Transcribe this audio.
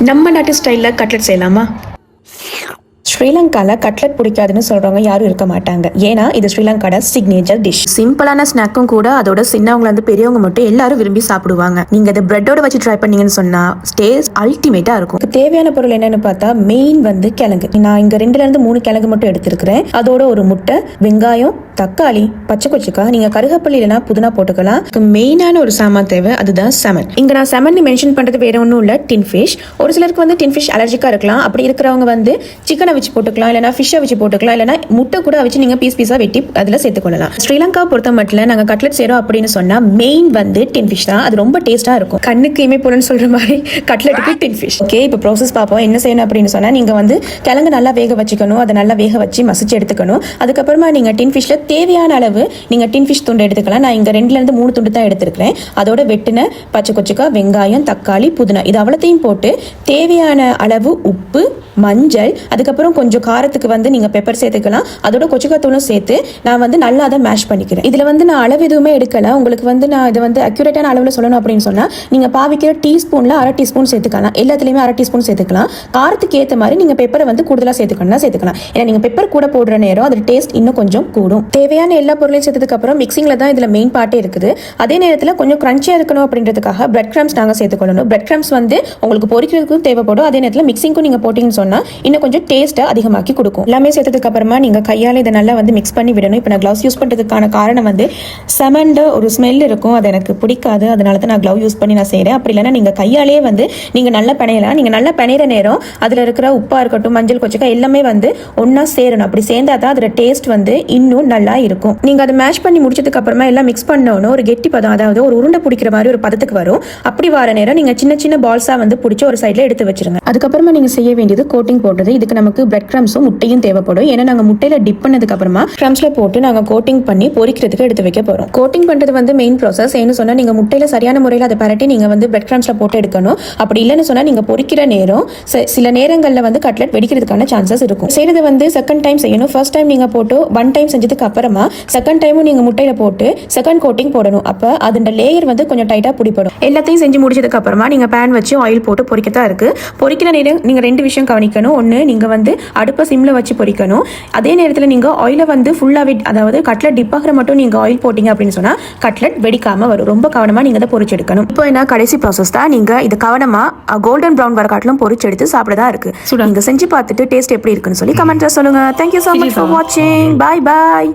நம்ம நாட்டு ஸ்டைலில் கட்லெட் செய்யலாமா? ஸ்ரீலங்காவில் கட்லெட் பிடிக்காதுன்னு சொல்கிறவங்க யாரும் இருக்க மாட்டாங்க. ஏன்னா இது ஸ்ரீலங்காவோட சிக்னேச்சர் டிஷ். சிம்பிளான ஸ்நாக்கும் கூட, அதோட சின்னவங்கலேருந்து பெரியவங்க மட்டும் எல்லாரும் விரும்பி சாப்பிடுவாங்க. நீங்கள் இதை பிரெட்டோட வச்சு ட்ரை பண்ணீங்கன்னு சொன்னால் டேஸ்ட் அல்டிமேட்டாக இருக்கும். தேவையான பொருள் என்னன்னு பார்த்தா மெயின் வந்து கிழங்கு. நான் இங்கே 2-3 கிழங்கு மட்டும் எடுத்துருக்கிறேன். அதோட ஒரு முட்டை, வெங்காயம், தக்காளி, பச்சை கொச்சிக்காய், நீங்க கருகப்பள்ளி இல்லைனா புதினா போட்டுக்கலாம். மெயினான ஒரு சாமான் தேவை, அதுதான் செமன். இங்க நான் செமன் மென்ஷன் பண்றது வேற ஒன்றும் இல்லை, டின் ஃபிஷ். ஒரு சிலருக்கு வந்து டின் ஃபிஷ் அலர்ஜிக்கா இருக்கலாம். அப்படி இருக்கிறவங்க வந்து சிக்கனை வச்சு போட்டுக்கலாம், இல்லைனா ஃபிஷ்ஷை வச்சு போட்டுக்கலாம், இல்லைனா முட்டை கூட வச்சு நீங்க பீஸா வெட்டி அதில் சேர்த்துக்கொள்ளலாம். ஸ்ரீலங்கா பொறுத்த மட்டும் நாங்கள் கட்லெட் செய்யறோம் அப்படின்னு சொன்னா மெயின் வந்து டின் ஃபிஷ் தான். அது ரொம்ப டேஸ்டா இருக்கும். கண்ணுக்கு இமை போலன்னு சொல்ற மாதிரி கட்லெட்டுக்கு டின் ஃபிஷ். ஓகே, இப்போ ப்ராசஸ் பார்ப்போம். என்ன செய்யணும் அப்படின்னு சொன்னா, நீங்க வந்து கிழங்கு நல்லா வேக வச்சுக்கணும். அதை நல்லா வேக வச்சு மசிச்சு எடுத்துக்கணும். அதுக்கப்புறமா நீங்க டின் ஃபிஷ்ல தேவையான அளவு நீங்க டின் ஃபிஷ் துண்டு எடுத்துக்கலாம். நான் இங்க 2-3 துண்டு தான் எடுத்துருக்கேன். அதோட வெட்டின பச்சை கொச்சிக்காய், வெங்காயம், தக்காளி, புதினா, இது அவ்வளத்தையும் போட்டு தேவையான அளவு உப்பு, மஞ்சள், அதுக்கப்புறம் கொஞ்சம் காரத்துக்கு வந்து நீங்க பெப்பர் சேர்த்துக்கலாம். அதோட கொச்சிக்காய் தூளும் சேர்த்து நான் வந்து நல்லா அதை மேஷ் பண்ணிக்கிறேன். இதுல வந்து நான் அளவு எதுவுமே எடுக்கல. உங்களுக்கு வந்து நான் இதை வந்து அக்யூரேட்டான அளவுல சொல்லணும் அப்படின்னு சொன்னா, நீங்க பாவிக்கிற டீஸ்பூன்ல 1/2 டீஸ்பூன் சேர்த்துக்கலாம். எல்லாத்துலயுமே 1/2 டீஸ்பூன் சேர்த்துக்கலாம். காரத்துக்கு ஏற்ற மாதிரி நீங்க பெப்பரை வந்து கூடுதலா சேர்த்துக்கலாம். ஏன்னா நீங்க பெப்பர் கூட போடுற நேரம் அதோட டேஸ்ட் இன்னும் கொஞ்சம் கூடும். தேவையான எல்லா பொருளையும் சேர்த்ததுக்கு அப்புறம் மிக்சிங்ல தான் இதுல மெயின் பார்ட்டே இருக்குது. அதே நேரத்தில் கொஞ்சம் கிரன்ச்சியா இருக்கணும் அப்படின்றதுக்காக பிரெட் கிரம்ஸ் நாங்க சேர்த்துக்கொள்ளணும். பிரெட் கிரம்ஸ் வந்து உங்களுக்கு பொரிக்கிறதுக்கும் தேவைப்படும். அதே நேரத்தில் மிக்சிங்க்கும் நீங்க போட்டீங்கன்னு சொன்னா இன்னும் கொஞ்சம் டேஸ்ட்டை அதிகமாக்கி கொடுக்கும். எல்லாமே சேர்த்ததுக்கு அப்புறமா நீங்க கையால இதை நல்லா வந்து மிக்ஸ் பண்ணி விடணும். இப்போ நான் கிளவுஸ் யூஸ் பண்றதுக்கான காரணம் வந்து செமண்ட ஒரு ஸ்மெல் இருக்கும், அது எனக்கு பிடிக்காது. அதனால தான் நான் கிளவ் யூஸ் பண்ணி நான் செய்யறேன். அப்படி இல்லைன்னா நீங்க கையாலே வந்து நீங்க நல்லா பிணையலாம். நீங்க நல்லா பிணையிற நேரம் அதுல இருக்கிற உப்பா இருக்கட்டும், மஞ்சள், கொச்சிக்காய் எல்லாமே வந்து ஒன்னா சேரணும். அப்படி சேர்ந்தா தான் அதோட டேஸ்ட் வந்து இன்னும் நல்லா இருக்கும். நீங்க அதை மேஷ் பண்ணி முடிச்சதுக்கு அப்புறமா எல்லாம் மிக்ஸ் பண்ணணும். ஒரு கெட்டி பதம், அதாவது ஒரு உருண்டை பிடிக்கிற மாதிரி ஒரு பதத்துக்கு வரும். அப்படி வர நேரம் நீங்க சின்ன சின்ன பால்ஸா வந்து பிடிச்சி ஒரு சைட்ல எடுத்து வச்சிருங்க. அதுக்கப்புறமா நீங்க செய்ய வேண்டியது கோட்டிங் போடுறது. இதுக்கு நமக்கு பிரெட் கிரம்ஸும் முட்டையும் தேவைப்படும். ஏன்னா நாங்க முட்டையில டிப் பண்ணதுக்கு அப்புறமா கிரம்ஸ்ல போட்டு நாங்க கோட்டிங் பண்ணி பொரிக்கிறதுக்கு எடுத்து வைக்க போறோம். கோட்டிங் பண்றது வந்து மெயின் ப்ராசஸ். ஏன்னு சொன்னா, நீங்க முட்டையில சரியான முறையில் அதை பரட்டி நீங்க வந்து பிரெட் கிரம்ஸ்ல போட்டு எடுக்கணும். அப்படி இல்லைன்னு சொன்னா நீங்க பொரிக்கிற நேரம் சில நேரங்கள்ல வந்து கட்லெட் வெடிக்கிறதுக்கான சான்சஸ் இருக்கும். செய்யறது வந்து செகண்ட் டைம் செய்யணும். ஃபர்ஸ்ட் டைம் நீங்க போட்டு 1 டைம் செஞ்சதுக்கு அப்புறமா செகண்ட் டைமும் நீங்க முட்டையில போட்டு செகண்ட் கோட்டிங் போடணும். அப்ப அதோட லேயர் வந்து கொஞ்சம் டைட்டா பிடிப்படும். எல்லாத்தையும் செஞ்சு முடிச்சதுக்கு அப்புறமா நீங்க பேன் வச்சு ஆயில் போட்டு பொரிக்கத்தான் இருக்கு. பொரிக்கிற நேரம் நீங்க 2 விஷயம் கவனிக்கணும். ஒன்னு, நீங்க வந்து அடுப்பை சிம்ல வச்சு பொரிக்கணும். அதே நேரத்தில் நீங்க ஆயில வந்து ஃபுல்லாவே, அதாவது கட்லெட் டிப் ஆகிற மட்டும் நீங்க ஆயில் போட்டீங்க அப்படின்னு சொன்னா கட்லெட் வெடிக்காம வரும். ரொம்ப கவனமா நீங்க அதை பொரிச்சு எடுக்கணும். இப்போ என்ன கடைசி ப்ராசஸ் தான். நீங்க இது கவனமா கோல்டன் ப்ரௌன் வர காட்டிலும் பொரிச்சு எடுத்து சாப்பிடதான் இருக்கு. நீங்க செஞ்சு பார்த்துட்டு டேஸ்ட் எப்படி இருக்குன்னு சொல்லி கமெண்ட்ல சொல்லுங்க. Thank you so much for watching. Bye bye.